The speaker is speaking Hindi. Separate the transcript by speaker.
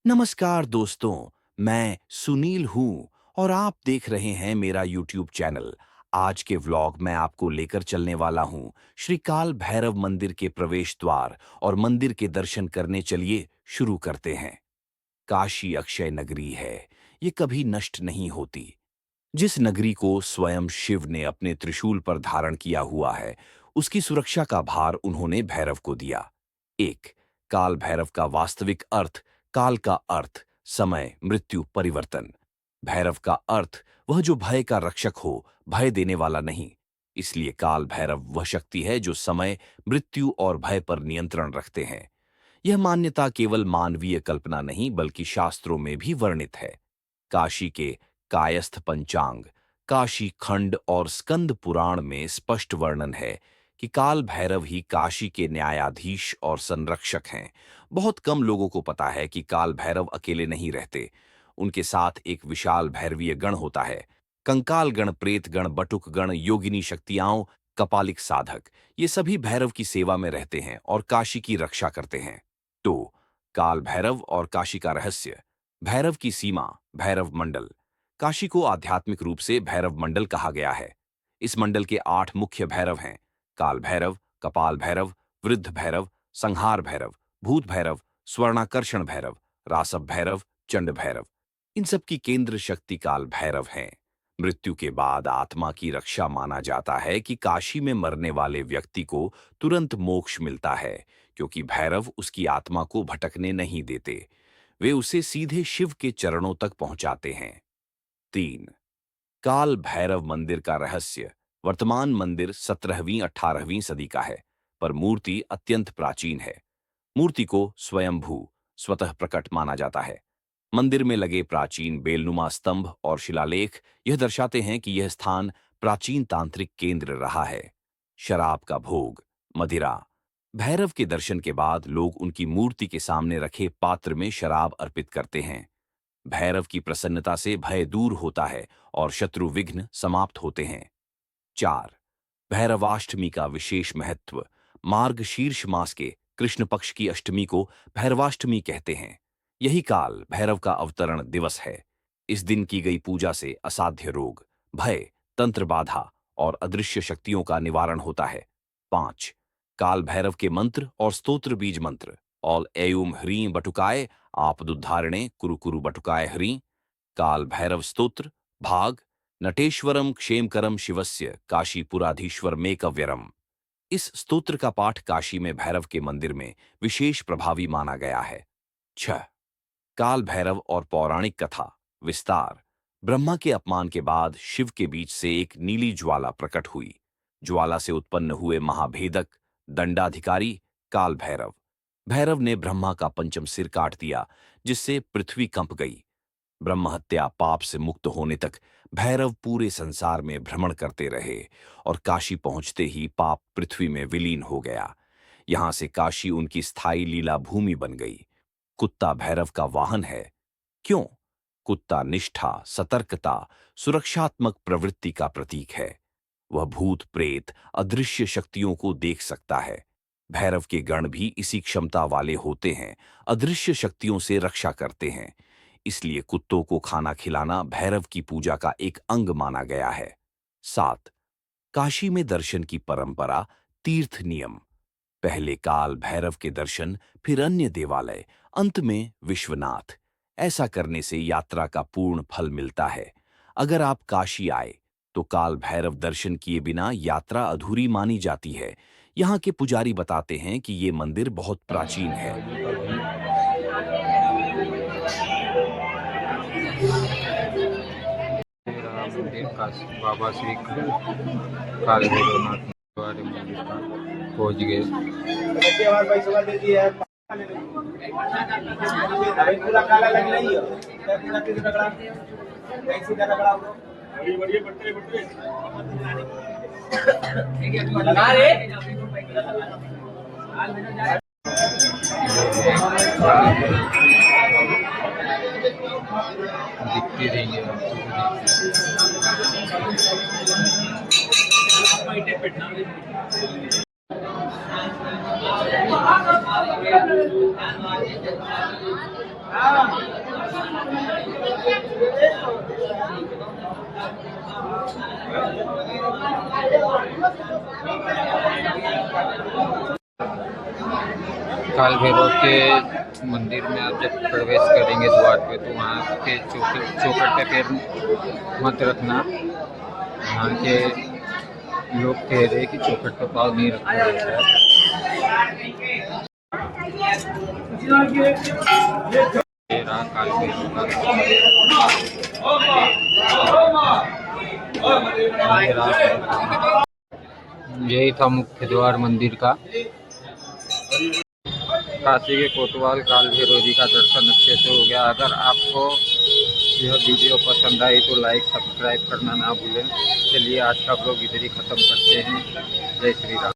Speaker 1: नमस्कार दोस्तों, मैं सुनील हूँ और आप देख रहे हैं मेरा यूट्यूब चैनल। आज के व्लॉग में आपको लेकर चलने वाला हूँ श्री काल भैरव मंदिर के प्रवेश द्वार और मंदिर के दर्शन करने। चलिए शुरू करते हैं। काशी अक्षय नगरी है, ये कभी नष्ट नहीं होती। जिस नगरी को स्वयं शिव ने अपने त्रिशूल पर धारण किया हुआ है, उसकी सुरक्षा का भार उन्होंने भैरव को दिया। एक, काल भैरव का वास्तविक अर्थ। काल का अर्थ समय, मृत्यु, परिवर्तन। भैरव का अर्थ वह जो भय का रक्षक हो, भय देने वाला नहीं। इसलिए काल भैरव वह शक्ति है जो समय, मृत्यु और भय पर नियंत्रण रखते हैं। यह मान्यता केवल मानवीय कल्पना नहीं बल्कि शास्त्रों में भी वर्णित है। काशी के कायस्थ पंचांग, काशी खंड और स्कंद पुराण में स्पष्ट वर्णन है कि काल भैरव ही काशी के न्यायाधीश और संरक्षक हैं। बहुत कम लोगों को पता है कि काल भैरव अकेले नहीं रहते। उनके साथ एक विशाल भैरवीय गण होता है। कंकाल गण, प्रेत गण, बटुक गण, योगिनी शक्तियाओं, कपालिक साधक, ये सभी भैरव की सेवा में रहते हैं और काशी की रक्षा करते हैं। तो काल भैरव और काशी का रहस्य। भैरव की सीमा, भैरव मंडल। काशी को आध्यात्मिक रूप से भैरव मंडल कहा गया है। इस मंडल के 8 मुख्य भैरव हैं: काल भैरव, कपाल भैरव, वृद्ध भैरव, संहार भैरव, भूत भैरव, स्वर्णाकर्षण भैरव, रासव भैरव, चंड भैरव। इन सब की केंद्र शक्ति काल भैरव हैं। मृत्यु के बाद आत्मा की रक्षा माना जाता है कि काशी में मरने वाले व्यक्ति को तुरंत मोक्ष मिलता है, क्योंकि भैरव उसकी आत्मा को भटकने नहीं देते। वे उसे सीधे शिव के चरणों तक पहुंचाते हैं। 3, काल भैरव मंदिर का रहस्य। वर्तमान मंदिर 17वीं-18वीं सदी का है, पर मूर्ति अत्यंत प्राचीन है। मूर्ति को स्वयंभू, स्वतः प्रकट माना जाता है। मंदिर में लगे प्राचीन बेलनुमा स्तंभ और शिलालेख यह दर्शाते हैं कि यह स्थान प्राचीन तांत्रिक केंद्र रहा है। शराब का भोग, मदिरा। भैरव के दर्शन के बाद लोग उनकी मूर्ति के सामने रखे पात्र में शराब अर्पित करते हैं। भैरव की प्रसन्नता से भय दूर होता है और शत्रु विघ्न समाप्त होते हैं। 4, भैरवाष्टमी का विशेष महत्व। मार्गशीर्ष मास के कृष्ण पक्ष की अष्टमी को भैरवाष्टमी कहते हैं। यही काल भैरव का अवतरण दिवस है। इस दिन की गई पूजा से असाध्य रोग, भय, तंत्र बाधा और अदृश्य शक्तियों का निवारण होता है। 5, काल भैरव के मंत्र और स्तोत्र बीज मंत्र। ऑल एयुम ह्रीं बटुकाय आपदुद्धारिणे कुरु कुरु बटुकाय ह्रीं। काल भैरव स्तोत्र भाग। नटेश्वरम क्षेमकरम शिवस्य काशीपुराधीश्वर मेकव्यरम। इस स्तोत्र का पाठ काशी में भैरव के मंदिर में विशेष प्रभावी माना गया है। 6, काल भैरव और पौराणिक कथा विस्तार। ब्रह्मा के अपमान के बाद शिव के बीच से एक नीली ज्वाला प्रकट हुई। ज्वाला से उत्पन्न हुए महाभेदक दंडाधिकारी काल भैरव। भैरव ने ब्रह्मा का पंचम सिर काट दिया, जिससे पृथ्वी कंप गई। ब्रह्म हत्या पाप से मुक्त होने तक भैरव पूरे संसार में भ्रमण करते रहे और काशी पहुंचते ही पाप पृथ्वी में विलीन हो गया। यहां से काशी उनकी स्थायी लीला भूमि बन गई। कुत्ता भैरव का वाहन है। क्यों? कुत्ता निष्ठा, सतर्कता, सुरक्षात्मक प्रवृत्ति का प्रतीक है। वह भूत प्रेत, अदृश्य शक्तियों को देख सकता है। भैरव के गण भी इसी क्षमता वाले होते हैं, अदृश्य शक्तियों से रक्षा करते हैं। इसलिए कुत्तों को खाना खिलाना भैरव की पूजा का एक अंग माना गया है। 7, काशी में दर्शन की परंपरा, तीर्थ नियम। पहले काल भैरव के दर्शन, फिर अन्य देवालय, अंत में विश्वनाथ। ऐसा करने से यात्रा का पूर्ण फल मिलता है। अगर आप काशी आए तो काल भैरव दर्शन किए बिना यात्रा अधूरी मानी जाती है। यहाँ के पुजारी बताते हैं कि ये मंदिर बहुत प्राचीन है।
Speaker 2: बाबा श्री काल भैरवनाथ वाले मंदिर का पहुंच गए। पूरा काला लग रही है, पूरा किस रगड़ा कैसी रगड़ा हो बड़ी बड़ी बट्टे लगा रे दिखती रहेंगे
Speaker 3: काल भैरव के मंदिर में आप जब प्रवेश करेंगे द्वार पे तो वहाँ के चौखट पे पैर मत रखना। वहाँ के लोग कह रहे हैं कि चौखट पे पाँव नहीं रखा जाता है। ये रहा काल भैरव का। ये रहा, यही था मुख्य द्वार मंदिर का। काशी के कोतवाल काल भैरव जी का दर्शन अच्छे से हो गया। अगर आपको यह वीडियो पसंद आई तो लाइक सब्सक्राइब करना ना भूलें। चलिए आज का ब्लॉग इधर ही ख़त्म करते हैं। जय श्री राम।